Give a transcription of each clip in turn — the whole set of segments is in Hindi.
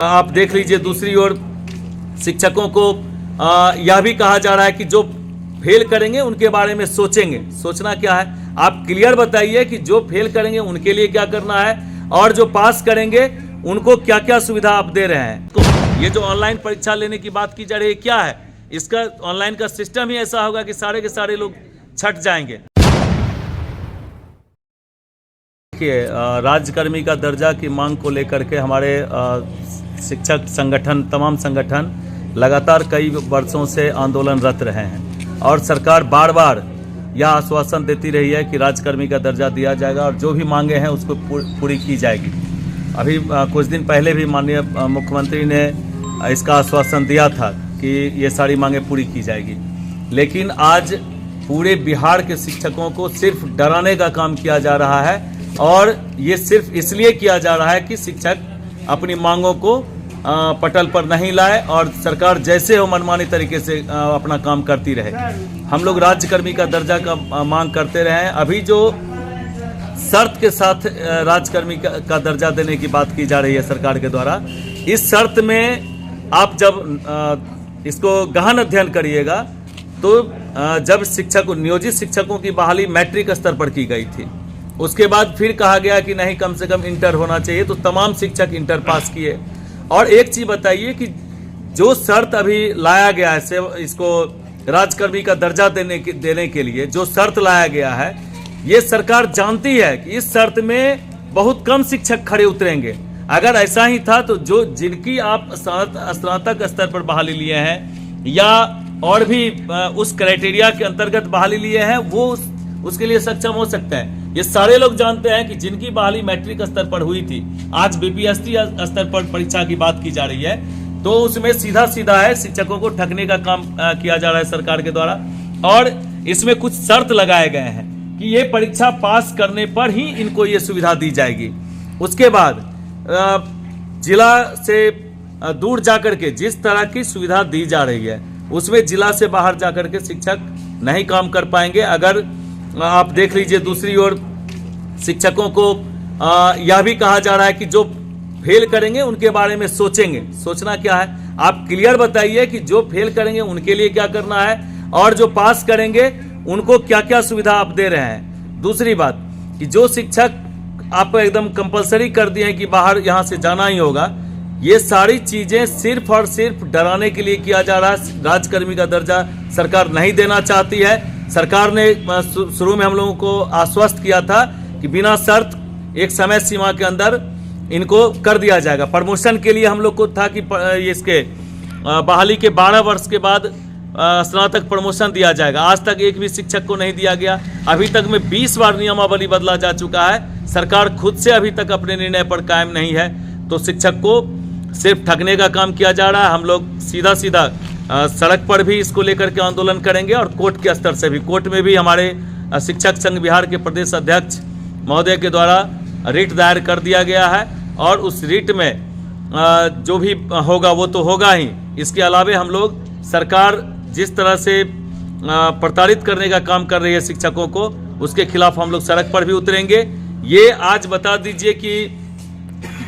आप देख लीजिए, दूसरी ओर शिक्षकों को यह भी कहा जा रहा है कि जो फेल करेंगे उनके बारे में सोचेंगे। सोचना क्या है, आप क्लियर बताइए कि जो फेल करेंगे उनके लिए क्या करना है और जो पास करेंगे उनको क्या क्या सुविधा आप दे रहे हैं। तो ये जो ऑनलाइन परीक्षा लेने की बात की जा रही है, क्या है इसका? ऑनलाइन का सिस्टम ही ऐसा होगा कि सारे के सारे लोग छट जाएंगे। राज्यकर्मी का दर्जा की मांग को लेकर के हमारे शिक्षक संगठन, तमाम संगठन लगातार कई वर्षों से आंदोलनरत रहे हैं और सरकार बार बार यह आश्वासन देती रही है कि राज्यकर्मी का दर्जा दिया जाएगा और जो भी मांगे हैं उसको पूरी की जाएगी। अभी कुछ दिन पहले भी माननीय मुख्यमंत्री ने इसका आश्वासन दिया था कि ये सारी मांगे पूरी की जाएगी, लेकिन आज पूरे बिहार के शिक्षकों को सिर्फ डराने का काम किया जा रहा है और ये सिर्फ इसलिए किया जा रहा है कि शिक्षक अपनी मांगों को पटल पर नहीं लाए और सरकार जैसे हो मनमानी तरीके से अपना काम करती रहे। हम लोग राज्यकर्मी का दर्जा का मांग करते रहे हैं। अभी जो शर्त के साथ राज्यकर्मी का दर्जा देने की बात की जा रही है सरकार के द्वारा, इस शर्त में आप जब इसको गहन अध्ययन करिएगा तो जब नियोजित शिक्षकों की बहाली मैट्रिक स्तर पर की गई थी, उसके बाद फिर कहा गया कि नहीं कम से कम इंटर होना चाहिए, तो तमाम शिक्षक इंटर पास किए। और एक चीज बताइए कि जो शर्त अभी लाया गया है इसको राज्यकर्मी का दर्जा देने के लिए जो शर्त लाया गया है, ये सरकार जानती है कि इस शर्त में बहुत कम शिक्षक खड़े उतरेंगे। अगर ऐसा ही था तो जिनकी आप स्नातक स्तर पर बहाली लिए हैं या और भी उस क्राइटेरिया के अंतर्गत बहाली लिए हैं, वो उसके लिए सक्षम हो सकते हैं। ये सारे लोग जानते हैं कि जिनकी बहाली मैट्रिक स्तर पर हुई थी, आज बीपीएससी स्तर पर परीक्षा की बात की जा रही है, तो उसमें सीधा सीधा है शिक्षकों को ठगने का काम किया जा रहा है सरकार के द्वारा। और इसमें कुछ शर्त लगाए गए हैं कि ये परीक्षा पास करने पर ही इनको ये सुविधा दी जाएगी। उसके बाद जिला से दूर जाकर के जिस तरह की सुविधा दी जा रही है उसमें जिला से बाहर जाकर के शिक्षक नहीं काम कर पाएंगे। अगर आप देख लीजिए, दूसरी ओर शिक्षकों को यह भी कहा जा रहा है कि जो फेल करेंगे उनके बारे में सोचेंगे। सोचना क्या है, आप क्लियर बताइए कि जो फेल करेंगे उनके लिए क्या करना है और जो पास करेंगे उनको क्या क्या सुविधा आप दे रहे हैं। दूसरी बात कि जो शिक्षक आप एकदम कंपलसरी कर दिए हैं कि बाहर यहाँ से जाना ही होगा, ये सारी चीजें सिर्फ और सिर्फ डराने के लिए किया जा रहा है। राज्यकर्मी का दर्जा सरकार नहीं देना चाहती है। सरकार ने शुरू में हम लोगों को आश्वस्त किया था कि बिना शर्त एक समय सीमा के अंदर इनको कर दिया जाएगा। प्रमोशन के लिए हम लोग को था कि इसके बहाली के 12 वर्ष के बाद स्नातक प्रमोशन दिया जाएगा। आज तक एक भी शिक्षक को नहीं दिया गया। अभी तक में 20 बार नियमावली बदला जा चुका है। सरकार खुद से अभी तक अपने निर्णय पर कायम नहीं है, तो शिक्षक को सिर्फ ठगने का काम किया जा रहा है। हम लोग सीधा सड़क पर भी इसको लेकर के आंदोलन करेंगे और कोर्ट के स्तर से भी। कोर्ट में भी हमारे शिक्षक संघ बिहार के प्रदेश अध्यक्ष महोदय के द्वारा रिट दायर कर दिया गया है और उस रिट में जो भी होगा वो तो होगा ही। इसके अलावा हम लोग सरकार जिस तरह से प्रताड़ित करने का काम कर रही है शिक्षकों को, उसके खिलाफ हम लोग सड़क पर भी उतरेंगे। ये आज बता दीजिए कि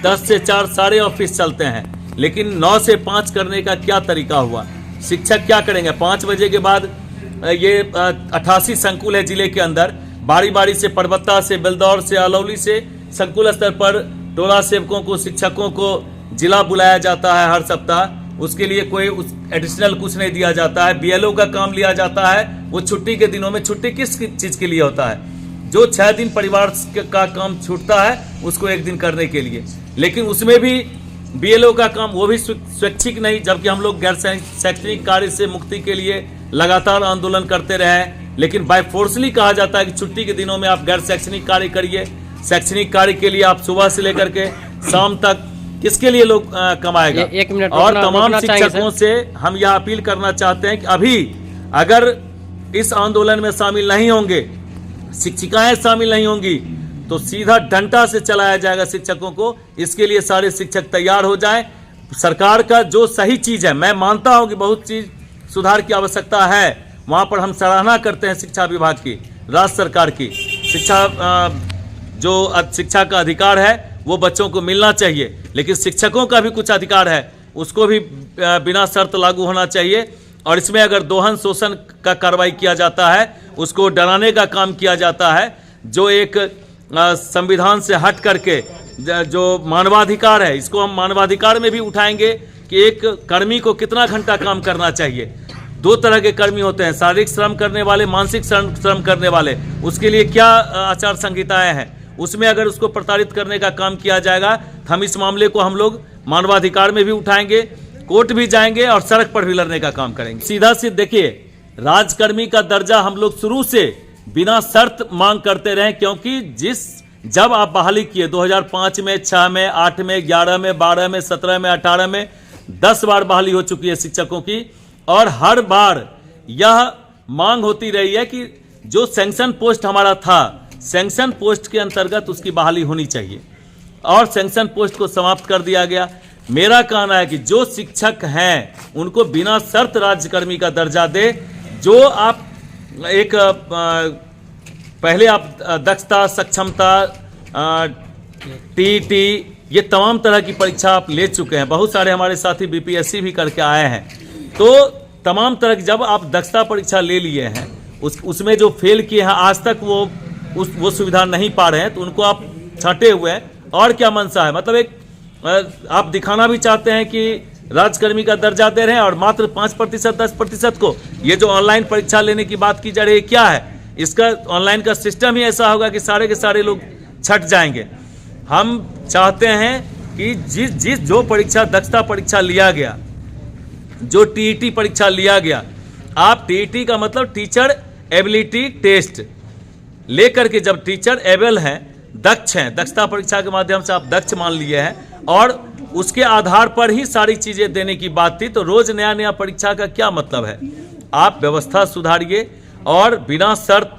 10 से 4 सारे ऑफिस चलते हैं, लेकिन 9 से 5 करने का क्या तरीका हुआ? शिक्षक क्या करेंगे? 5 बजे के बाद ये 88 संकुल है जिले के अंदर, बारी बारी से परबत्ता से, बेलदौर से, अलौली से संकुल स्तर पर टोला सेवकों को, शिक्षकों को जिला बुलाया जाता है हर सप्ताह। उसके लिए कोई एडिशनल कुछ नहीं दिया जाता है। बीएलओ का काम लिया जाता है। वो छुट्टी के दिनों में, छुट्टी किस चीज के लिए होता है? जो 6 दिन परिवार का काम छूटता है उसको 1 दिन करने के लिए, लेकिन उसमें भी बीएलओ का काम वो भी स्वैच्छिक नहीं, जबकि हम लोग गैर शैक्षणिक कार्य से मुक्ति के लिए लगातार आंदोलन करते रहे हैं। लेकिन बाय फोर्सली कहा जाता है कि छुट्टी के दिनों में आप गैर शैक्षणिक कार्य करिए। शैक्षणिक कार्य के लिए आप सुबह से लेकर के शाम तक किसके लिए लोग कमाएगा? और तमाम शिक्षकों से हम यह अपील करना चाहते हैं कि अभी अगर इस आंदोलन में शामिल नहीं होंगे, शिक्षिकाएं शामिल नहीं होंगी, तो सीधा डंडा से चलाया जाएगा शिक्षकों को। इसके लिए सारे शिक्षक तैयार हो जाएं। सरकार का जो सही चीज है, मैं मानता हूं कि बहुत चीज सुधार की आवश्यकता है, वहां पर हम सराहना करते हैं शिक्षा विभाग की, राज्य सरकार की। शिक्षा का अधिकार है वो बच्चों को मिलना चाहिए, लेकिन शिक्षकों का भी कुछ अधिकार है, उसको भी बिना शर्त लागू होना चाहिए। और इसमें अगर दोहन शोषण का कार्रवाई किया जाता है, उसको डराने का काम किया जाता है, जो एक संविधान से हट करके जो मानवाधिकार है, इसको हम मानवाधिकार में भी उठाएंगे कि एक कर्मी को कितना घंटा काम करना चाहिए। दो तरह के कर्मी होते हैं, शारीरिक श्रम करने वाले, मानसिक श्रम करने वाले। उसके लिए क्या आचार संहिताएं हैं, उसमें अगर उसको प्रताड़ित करने का काम किया जाएगा तो हम इस मामले को हम लोग मानवाधिकार में भी उठाएंगे, कोर्ट भी जाएंगे और सड़क पर भी लड़ने का काम करेंगे। सीधा सीधा देखिए, राजकर्मी का दर्जा हम लोग शुरू से बिना शर्त मांग करते रहे, क्योंकि जब आप बहाली किए 2005 में, 6 में, 8 में, 11 में, 12 में, 17 में, 18 में 10 बार बहाली हो चुकी है शिक्षकों की, और हर बार यह मांग होती रही है कि जो सैंक्शन पोस्ट हमारा था, सैंक्शन पोस्ट के अंतर्गत उसकी बहाली होनी चाहिए, और सैंक्शन पोस्ट को समाप्त कर दिया गया। मेरा कहना है कि जो शिक्षक हैं उनको बिना शर्त राज्यकर्मी का दर्जा दे। जो आप एक पहले आप दक्षता, सक्षमता, टीईटी, ये तमाम तरह की परीक्षा आप ले चुके हैं, बहुत सारे हमारे साथी बीपीएससी भी करके आए हैं, तो तमाम तरह की जब आप दक्षता परीक्षा ले लिए हैं, उसमें जो फेल किए हैं आज तक वो सुविधा नहीं पा रहे हैं, तो उनको आप छांटे हुए हैं। और क्या मंशा है, मतलब एक आप दिखाना भी चाहते हैं कि राजकर्मी का दर्जा दे रहे हैं, और मात्र 5%, 10% को ये जो ऑनलाइन परीक्षा लेने की बात की जा रही है, क्या है इसका? ऑनलाइन का सिस्टम ही ऐसा होगा कि सारे के सारे लोग छट जाएंगे। हम चाहते हैं कि जो परीक्षा, दक्षता परीक्षा लिया गया, जो टीईटी परीक्षा लिया गया, आप टीईटी का मतलब टीचर एबिलिटी टेस्ट लेकर के, जब टीचर एबल हैं, दक्ष हैं, दक्षता परीक्षा के माध्यम से आप दक्ष मान लिए हैं, और उसके आधार पर ही सारी चीजें देने की बात थी, तो रोज नया नया परीक्षा का क्या मतलब है? आप व्यवस्था सुधारिए और बिना शर्त